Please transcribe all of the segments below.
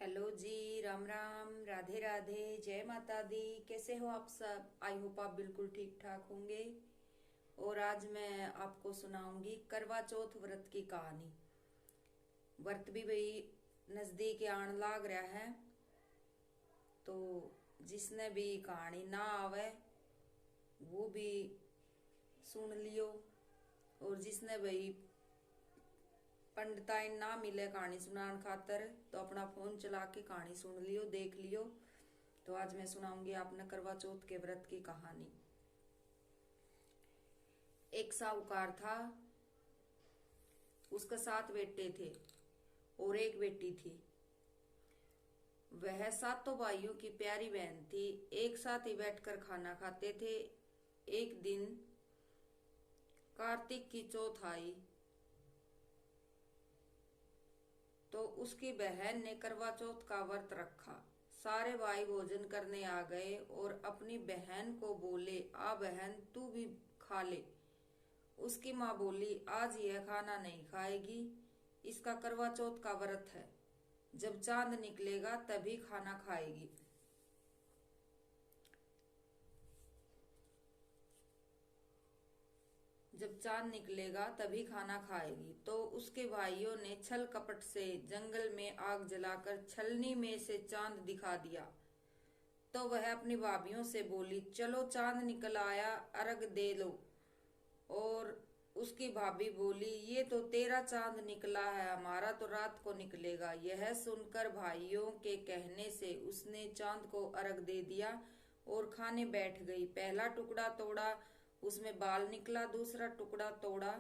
Hello जी, राम राम, राधे राधे, जय माता दी। कैसे हो आप सब? आई होप आप बिल्कुल ठीक ठाक होंगे। और आज मैं आपको सुनाऊंगी करवा चौथ व्रत की कहानी। व्रत भी भाई नजदीक आन लाग रहा है, तो जिसने भी कहानी ना आवे वो भी सुन लियो। और जिसने भाई पंडिताइन ना मिले कहानी सुनान खातर, तो अपना फोन चला के कहानी सुन लियो, देख लियो। तो आज मैं सुनाऊंगी आपने करवा चौथ के व्रत की कहानी। एक साहूकार था, उसके 7 बेटे थे और एक बेटी थी। वह सातों भाइयों की प्यारी बहन थी। एक साथ ही बैठकर खाना खाते थे। एक दिन कार्तिक की चौथ आई तो उसकी बहन ने करवा चौथ का व्रत रखा। सारे भाई भोजन करने आ गए और अपनी बहन को बोले, आ बहन तू भी खा ले। उसकी माँ बोली, आज यह खाना नहीं खाएगी, इसका करवा चौथ का व्रत है, जब चांद निकलेगा तभी खाना खाएगी। जब चांद निकलेगा तभी खाना खाएगी। तो उसके भाइयों ने छल कपट से जंगल में आग जलाकर छलनी में से चांद दिखा दिया। तो वह अपनी भाभीियों से बोली, चलो चांद निकल आया, अर्घ दे लो। और उसकी भाभी बोली, ये तो तेरा चांद निकला है, हमारा तो रात को निकलेगा। यह सुनकर भाइयों के कहने से उसने चांद को अर्घ दे दिया और खाने बैठ गई। पहला टुकड़ा तोड़ा, उसमें बाल निकला। दूसरा टुकड़ा तोड़ा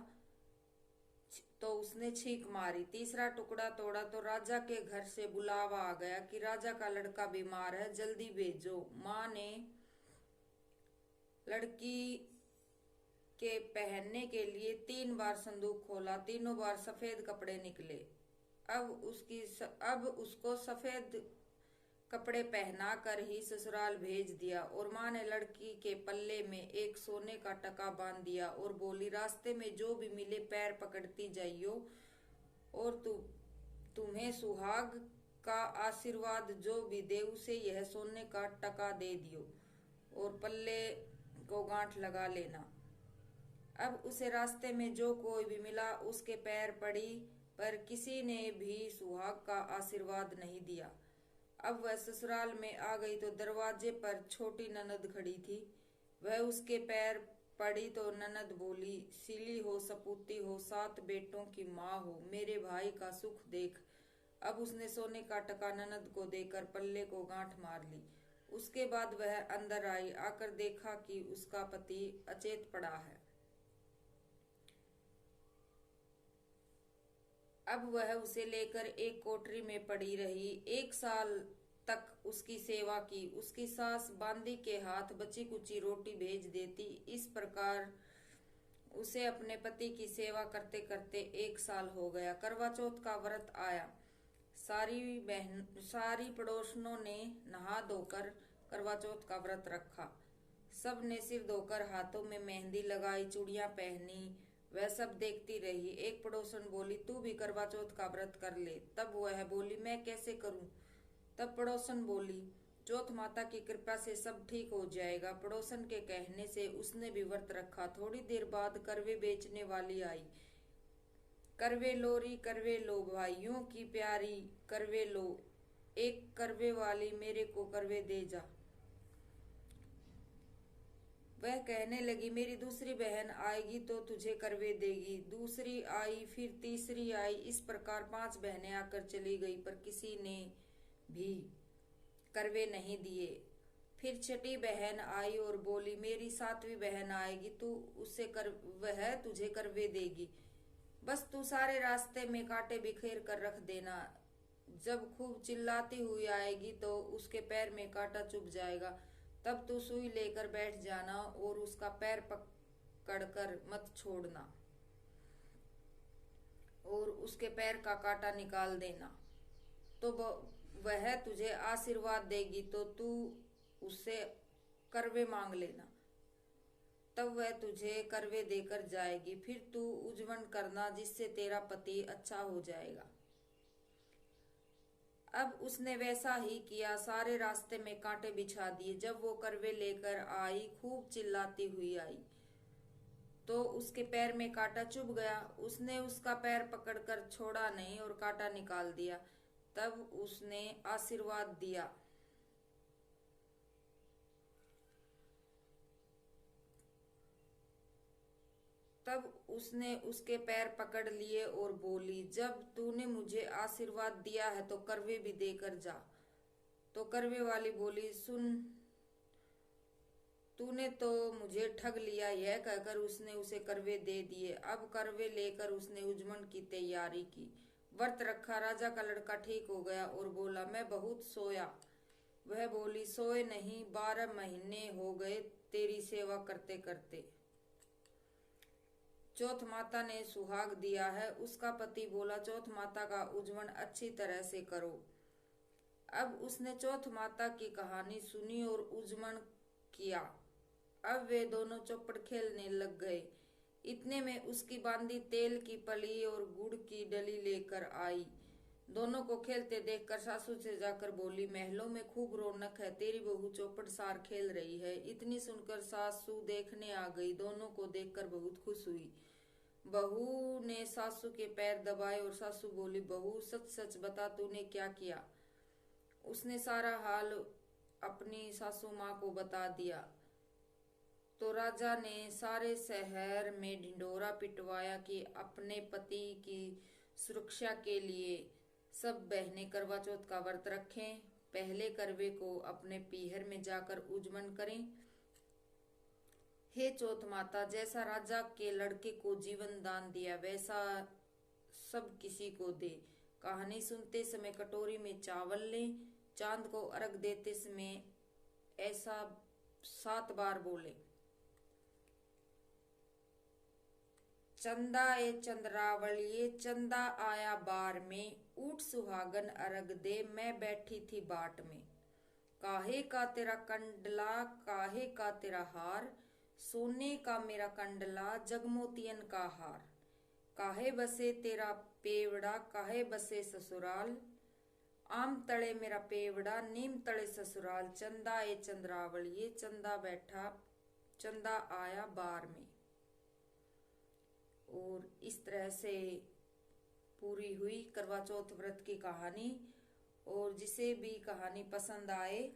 तो उसने छींक मारी। तीसरा टुकड़ा तोड़ा तो राजा के घर से बुलावा आ गया कि राजा का लड़का बीमार है, जल्दी भेजो। माँ ने लड़की के पहनने के लिए 3 बार संदूक खोला, तीनों बार सफेद कपड़े निकले। अब उसको सफेद कपड़े पहना कर ही ससुराल भेज दिया। और माँ ने लड़की के पल्ले में एक सोने का टका बांध दिया और बोली, रास्ते में जो भी मिले पैर पकड़ती जाइयो और तुम्हें सुहाग का आशीर्वाद जो भी दे उसे यह सोने का टका दे दियो और पल्ले को गांठ लगा लेना। अब उसे रास्ते में जो कोई भी मिला उसके पैर पड़ी, पर किसी ने भी सुहाग का आशीर्वाद नहीं दिया। अब वह ससुराल में आ गई तो दरवाजे पर छोटी ननद खड़ी थी। वह उसके पैर पड़ी तो ननद बोली, सीली हो, सपूती हो, 7 बेटों की माँ हो, मेरे भाई का सुख देख। अब उसने सोने का टका ननद को देकर पल्ले को गांठ मार ली। उसके बाद वह अंदर आई। आकर देखा कि उसका पति अचेत पड़ा है। अब वह उसे लेकर एक कोठरी में पड़ी रही। 1 साल तक उसकी सेवा की। उसकी सास बांदी के हाथ बची कुची रोटी भेज देती। इस प्रकार उसे अपने पति की सेवा करते करते 1 साल हो गया। करवा चौथ का व्रत आया। सारी पड़ोसनों ने नहा धोकर करवा चौथ का व्रत रखा। सब ने सिर धोकर हाथों में मेहंदी लगाई, चूड़ियां पहनी। वह सब देखती रही। एक पड़ोसन बोली, तू भी करवा चौथ का व्रत कर ले। तब वह बोली, मैं कैसे करूं? तब पड़ोसन बोली, चौथ माता की कृपा से सब ठीक हो जाएगा। पड़ोसन के कहने से उसने भी व्रत रखा। थोड़ी देर बाद करवे बेचने वाली आई। करवे लोरी, करवे लो, भाइयों की प्यारी करवे लो, एक करवे वाली मेरे को करवे दे जा। वह कहने लगी, मेरी दूसरी बहन आएगी तो तुझे करवे देगी। दूसरी आई, फिर तीसरी आई। इस प्रकार 5 बहनें आकर चली गई, पर किसी ने भी करवे नहीं दिए। फिर छठी बहन आई और बोली, मेरी 7वीं बहन आएगी, तू उससे कर वह तुझे करवे देगी। बस तू सारे रास्ते में कांटे बिखेर कर रख देना। जब खूब चिल्लाती हुई आएगी तो उसके पैर में कांटा चुभ जाएगा। तब तू सुई लेकर बैठ जाना और उसका पैर पकड़कर मत छोड़ना और उसके पैर का कांटा निकाल देना। तो वह तुझे आशीर्वाद देगी, तो तू उससे करवे मांग लेना। तब वह तुझे करवे देकर जाएगी। फिर तू उज्जवल करना, जिससे तेरा पति अच्छा हो जाएगा। अब उसने वैसा ही किया, सारे रास्ते में कांटे बिछा दिए। जब वो करवे लेकर आई, खूब चिल्लाती हुई आई, तो उसके पैर में कांटा चुभ गया। उसने उसका पैर पकड़कर छोड़ा नहीं और कांटा निकाल दिया। तब उसने आशीर्वाद दिया। तब उसने उसके पैर पकड़ लिए और बोली, जब तूने मुझे आशीर्वाद दिया है तो करवे भी देकर जा। तो करवे वाली बोली, सुन, तूने तो मुझे ठग लिया। यह कहकर उसने उसे करवे दे दिए। अब करवे लेकर उसने उजमन की तैयारी की, व्रत रखा। राजा का लड़का ठीक हो गया और बोला, मैं बहुत सोया। वह बोली, सोए नहीं, 12 महीने हो गए तेरी सेवा करते करते। चौथ माता ने सुहाग दिया है। उसका पति बोला, चौथ माता का उजमन अच्छी तरह से करो। अब उसने चौथ माता की कहानी सुनी और उजमन किया। अब वे दोनों चौपड़ खेलने लग गए। इतने में उसकी बांदी तेल की पली और गुड़ की डली लेकर आई। दोनों को खेलते देखकर सासू से जाकर बोली, महलों में खूब रौनक है, तेरी बहू चौपड़ सार खेल रही है। इतनी सुनकर सासू देखने आ गई। दोनों को देखकर बहुत खुश हुई। बहू ने सासू के पैर दबाए और सासू बोली, बहू सच सच बता, तूने क्या किया। उसने सारा हाल अपनी सासू माँ को बता दिया। तो राजा ने सारे शहर में ढिंढोरा पिटवाया कि अपने पति की सुरक्षा के लिए सब बहनें करवा चौथ का व्रत रखें। पहले करवे को अपने पीहर में जाकर उजमन करें। हे चौथ माता, जैसा राजा के लड़के को जीवन दान दिया वैसा सब किसी को दे। कहानी सुनते समय कटोरी में चावल लें। चांद को अर्घ देते समय ऐसा 7 बार बोले, चंदा ए चंद्रावलिये, चंदा आया बार में, ऊट सुहागन अर्घ दे, मैं बैठी थी बाट में। काहे का तेरा कंडला, काहे का तेरा हार, सोने का मेरा कंडला, जगमोतियन का हार। काहे बसे तेरा पेवड़ा, काहे बसे ससुराल, आम तले मेरा पेवड़ा, नीम तले ससुराल। चंदा ए चंद्रावलिये, चंदा बैठा, चंदा आया बार में। और इस तरह से पूरी हुई करवा चौथ व्रत की कहानी। और जिसे भी कहानी पसंद आए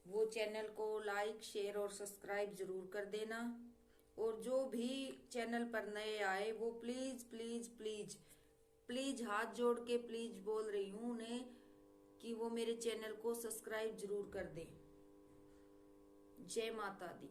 वो चैनल को लाइक, शेयर और सब्सक्राइब जरूर कर देना। और जो भी चैनल पर नए आए वो प्लीज प्लीज प्लीज प्लीज हाथ जोड़ के प्लीज बोल रही हूँ उन्हें कि वो मेरे चैनल को सब्सक्राइब जरूर कर दें। जय माता दी।